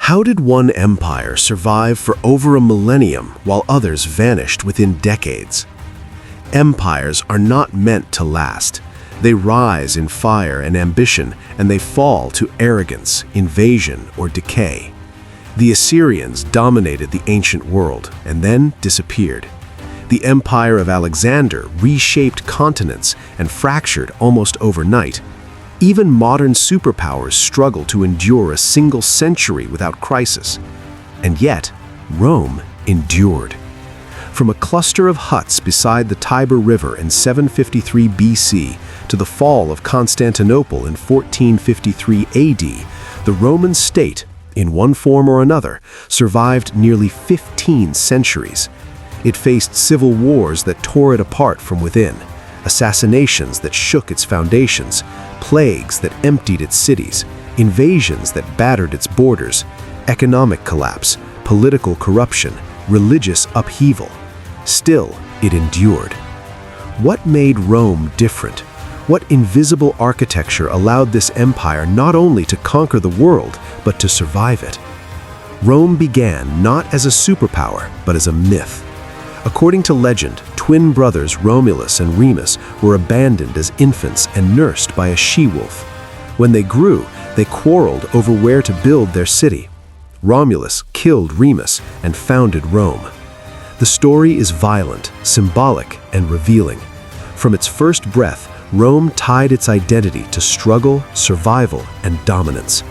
How did one empire survive for over a millennium while others vanished within decades? Empires are not meant to last. They rise in fire and ambition, and they fall to arrogance, invasion, or decay. The Assyrians dominated the ancient world and then disappeared. The Empire of Alexander reshaped continents and fractured almost overnight. Even modern superpowers struggle to endure a single century without crisis. And yet, Rome endured. From a cluster of huts beside the Tiber River in 753 BC to the fall of Constantinople in 1453 AD, the Roman state, in one form or another, survived nearly 15 centuries. It faced civil wars that tore it apart from within, assassinations that shook its foundations, plagues that emptied its cities, invasions that battered its borders, economic collapse, political corruption, religious upheaval. Still, it endured. What made Rome different? What invisible architecture allowed this empire not only to conquer the world, but to survive it? Rome began not as a superpower, but as a myth. According to legend, twin brothers Romulus and Remus were abandoned as infants and nursed by a she-wolf. When they grew, they quarreled over where to build their city. Romulus killed Remus and founded Rome. The story is violent, symbolic, and revealing. From its first breath, Rome tied its identity to struggle, survival, and dominance.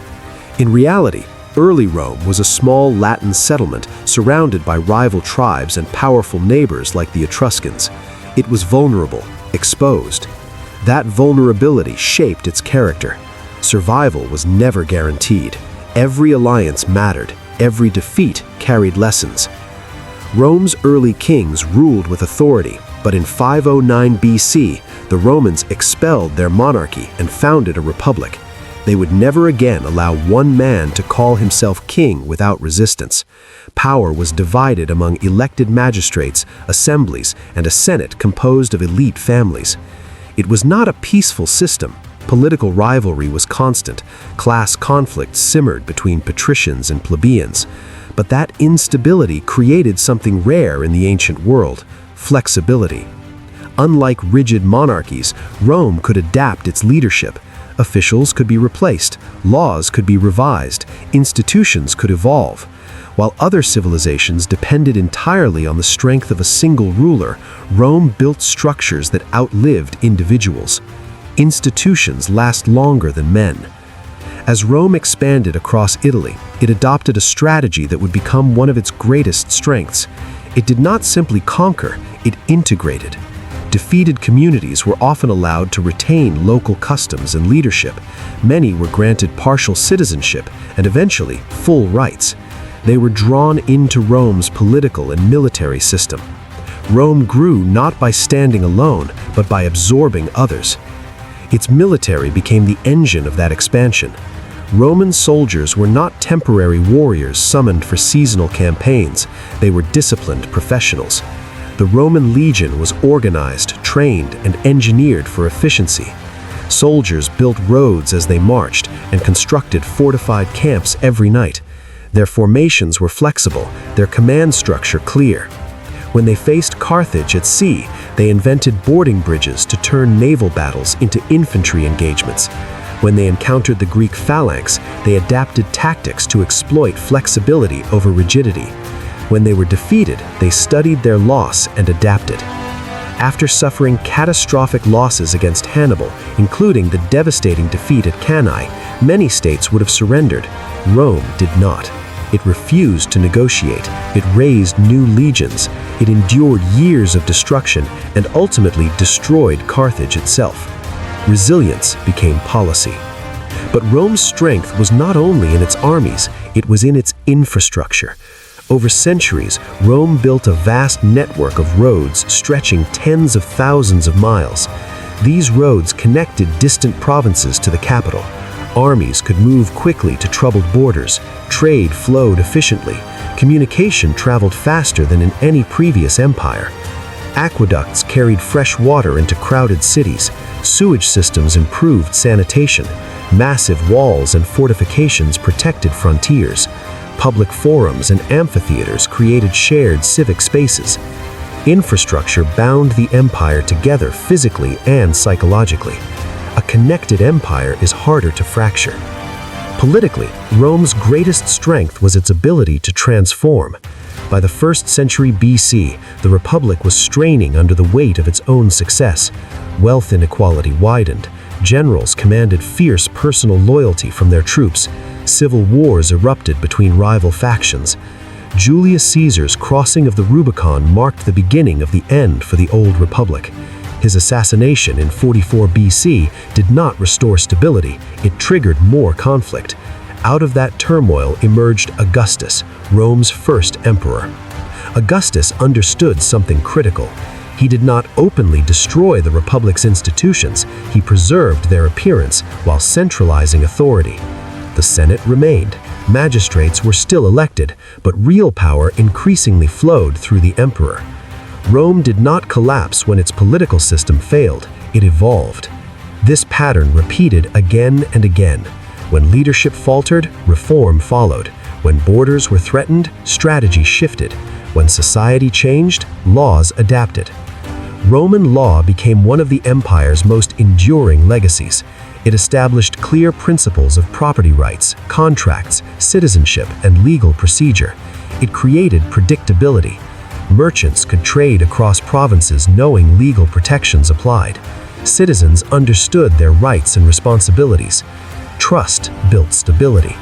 In reality, early Rome was a small Latin settlement surrounded by rival tribes and powerful neighbors like the Etruscans. It was vulnerable, exposed. That vulnerability shaped its character. Survival was never guaranteed. Every alliance mattered. Every defeat carried lessons. Rome's early kings ruled with authority, but in 509 BC, the Romans expelled their monarchy and founded a republic. They would never again allow one man to call himself king without resistance. Power was divided among elected magistrates, assemblies, and a senate composed of elite families. It was not a peaceful system. Political rivalry was constant. Class conflict simmered between patricians and plebeians. But that instability created something rare in the ancient world: flexibility. Unlike rigid monarchies, Rome could adapt its leadership. Officials could be replaced, laws could be revised, institutions could evolve. While other civilizations depended entirely on the strength of a single ruler, Rome built structures that outlived individuals. Institutions last longer than men. As Rome expanded across Italy, it adopted a strategy that would become one of its greatest strengths. It did not simply conquer, it integrated. Defeated communities were often allowed to retain local customs and leadership. Many were granted partial citizenship and eventually full rights. They were drawn into Rome's political and military system. Rome grew not by standing alone, but by absorbing others. Its military became the engine of that expansion. Roman soldiers were not temporary warriors summoned for seasonal campaigns. They were disciplined professionals. The Roman legion was organized, trained, and engineered for efficiency. Soldiers built roads as they marched and constructed fortified camps every night. Their formations were flexible, their command structure clear. When they faced Carthage at sea, they invented boarding bridges to turn naval battles into infantry engagements. When they encountered the Greek phalanx, they adapted tactics to exploit flexibility over rigidity. When they were defeated, they studied their loss and adapted. After suffering catastrophic losses against Hannibal, including the devastating defeat at Cannae, many states would have surrendered. Rome did not. It refused to negotiate. It raised new legions. It endured years of destruction and ultimately destroyed Carthage itself. Resilience became policy. But Rome's strength was not only in its armies, it was in its infrastructure. Over centuries, Rome built a vast network of roads stretching tens of thousands of miles. These roads connected distant provinces to the capital. Armies could move quickly to troubled borders. Trade flowed efficiently. Communication traveled faster than in any previous empire. Aqueducts carried fresh water into crowded cities. Sewage systems improved sanitation. Massive walls and fortifications protected frontiers. Public forums and amphitheaters created shared civic spaces. Infrastructure bound the empire together physically and psychologically. A connected empire is harder to fracture. Politically, Rome's greatest strength was its ability to transform. By the 1st century BC, the Republic was straining under the weight of its own success. Wealth inequality widened. Generals commanded fierce personal loyalty from their troops. Civil wars erupted between rival factions. Julius Caesar's crossing of the Rubicon marked the beginning of the end for the old Republic. His assassination in 44 BC did not restore stability, it triggered more conflict. Out of that turmoil emerged Augustus, Rome's first emperor. Augustus understood something critical. He did not openly destroy the Republic's institutions, he preserved their appearance while centralizing authority. The Senate remained. Magistrates were still elected, but real power increasingly flowed through the emperor. Rome did not collapse when its political system failed, it evolved. This pattern repeated again and again. When leadership faltered, reform followed. When borders were threatened, strategy shifted. When society changed, laws adapted. Roman law became one of the empire's most enduring legacies. It established clear principles of property rights, contracts, citizenship, and legal procedure. It created predictability. Merchants could trade across provinces knowing legal protections applied. Citizens understood their rights and responsibilities. Trust built stability.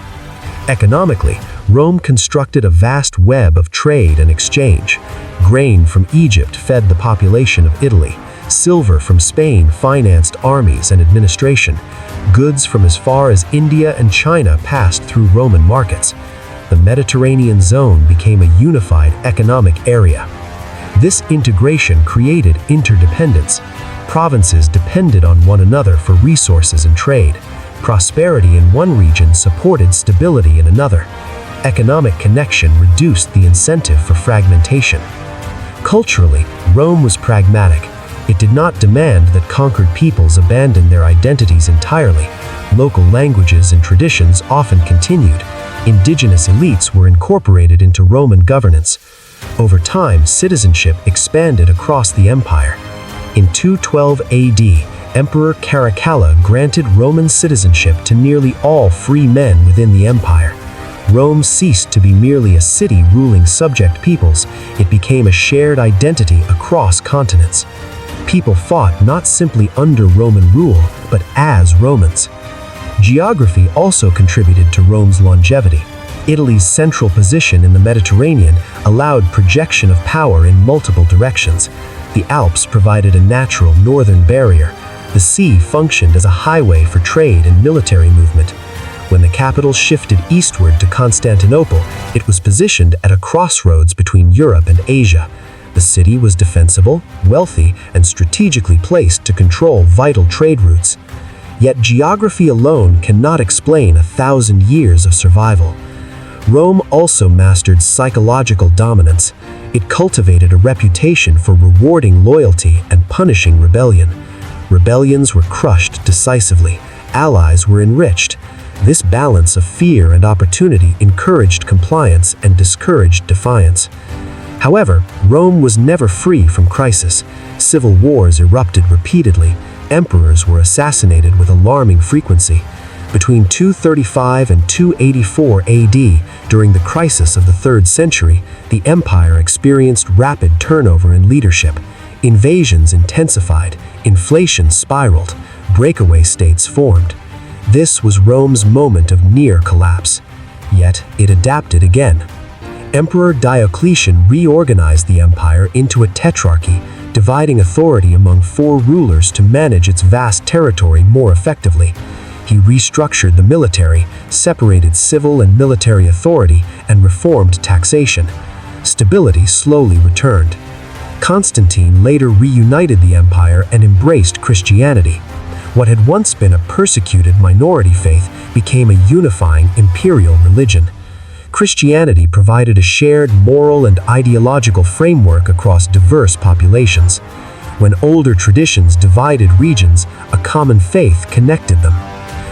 Economically, Rome constructed a vast web of trade and exchange. Grain from Egypt fed the population of Italy. Silver from Spain financed armies and administration. Goods from as far as India and China passed through Roman markets. The Mediterranean zone became a unified economic area. This integration created interdependence. Provinces depended on one another for resources and trade. Prosperity in one region supported stability in another. Economic connection reduced the incentive for fragmentation. Culturally, Rome was pragmatic. It did not demand that conquered peoples abandon their identities entirely. Local languages and traditions often continued. Indigenous elites were incorporated into Roman governance. Over time, citizenship expanded across the empire. In 212 AD, Emperor Caracalla granted Roman citizenship to nearly all free men within the empire. Rome ceased to be merely a city ruling subject peoples, it became a shared identity across continents. People fought not simply under Roman rule, but as Romans. Geography also contributed to Rome's longevity. Italy's central position in the Mediterranean allowed projection of power in multiple directions. The Alps provided a natural northern barrier. The sea functioned as a highway for trade and military movement. When the capital shifted eastward to Constantinople, it was positioned at a crossroads between Europe and Asia. The city was defensible, wealthy, and strategically placed to control vital trade routes. Yet geography alone cannot explain 1,000 years of survival. Rome also mastered psychological dominance. It cultivated a reputation for rewarding loyalty and punishing rebellion. Rebellions were crushed decisively. Allies were enriched. This balance of fear and opportunity encouraged compliance and discouraged defiance. However, Rome was never free from crisis. Civil wars erupted repeatedly. Emperors were assassinated with alarming frequency. Between 235 and 284 AD, during the crisis of the 3rd century, the empire experienced rapid turnover in leadership. Invasions intensified, inflation spiraled, breakaway states formed. This was Rome's moment of near collapse. Yet, it adapted again. Emperor Diocletian reorganized the empire into a tetrarchy, dividing authority among 4 rulers to manage its vast territory more effectively. He restructured the military, separated civil and military authority, and reformed taxation. Stability slowly returned. Constantine later reunited the empire and embraced Christianity. What had once been a persecuted minority faith became a unifying imperial religion. Christianity provided a shared moral and ideological framework across diverse populations. When older traditions divided regions, a common faith connected them.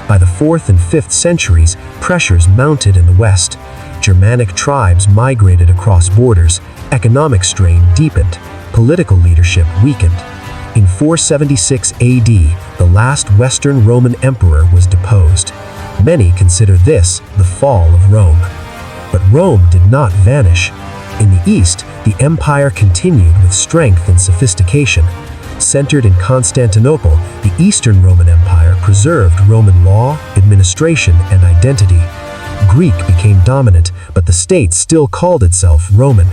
By the 4th and 5th centuries, pressures mounted in the West. Germanic tribes migrated across borders, economic strain deepened, political leadership weakened. In 476 AD, the last Western Roman emperor was deposed. Many consider this the fall of Rome. But Rome did not vanish. In the East, the empire continued with strength and sophistication. Centered in Constantinople, the Eastern Roman Empire preserved Roman law, administration, and identity. Greek became dominant, but the state still called itself Roman.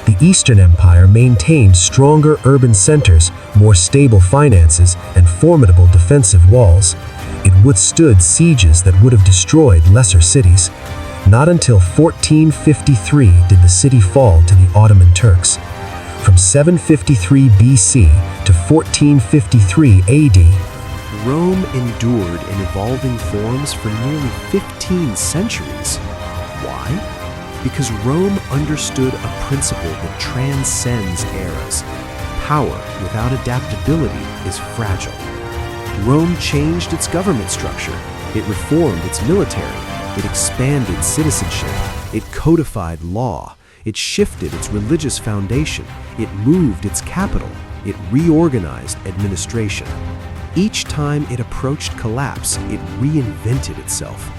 The Eastern Empire maintained stronger urban centers, more stable finances, and formidable defensive walls. It withstood sieges that would have destroyed lesser cities. Not until 1453 did the city fall to the Ottoman Turks. From 753 BC to 1453 AD, Rome endured in evolving forms for nearly 15 centuries. Why? Because Rome understood a principle that transcends eras. Power without adaptability is fragile. Rome changed its government structure. It reformed its military. It expanded citizenship. It codified law. It shifted its religious foundation. It moved its capital. It reorganized administration. Each time it approached collapse, it reinvented itself.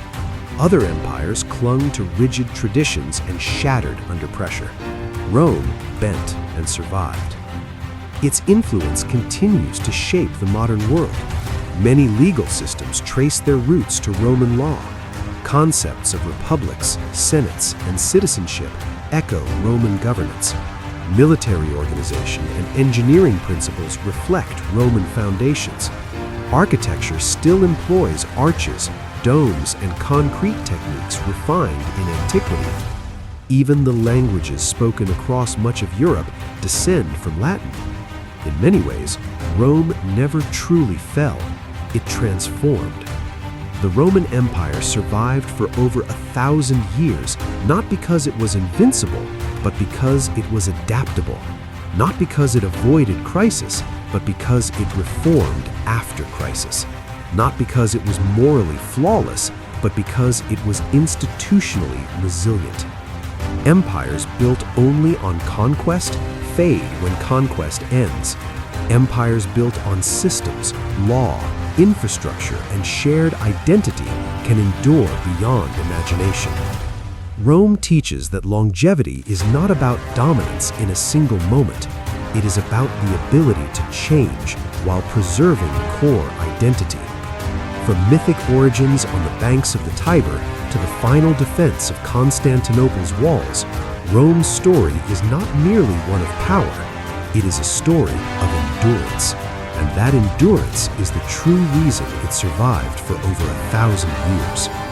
Other empires clung to rigid traditions and shattered under pressure. Rome bent and survived. Its influence continues to shape the modern world. Many legal systems trace their roots to Roman law. Concepts of republics, senates, and citizenship echo Roman governance. Military organization and engineering principles reflect Roman foundations. Architecture still employs arches, domes, and concrete techniques refined in antiquity. Even the languages spoken across much of Europe descend from Latin. In many ways, Rome never truly fell. It transformed. The Roman Empire survived for over 1,000 years, not because it was invincible, but because it was adaptable. Not because it avoided crisis, but because it reformed after crisis. Not because it was morally flawless, but because it was institutionally resilient. Empires built only on conquest fade when conquest ends. Empires built on systems, law, infrastructure, and shared identity can endure beyond imagination. Rome teaches that longevity is not about dominance in a single moment. It is about the ability to change while preserving core identity. From mythic origins on the banks of the Tiber to the final defense of Constantinople's walls, Rome's story is not merely one of power, it is a story of endurance. And that endurance is the true reason it survived for over 1,000 years.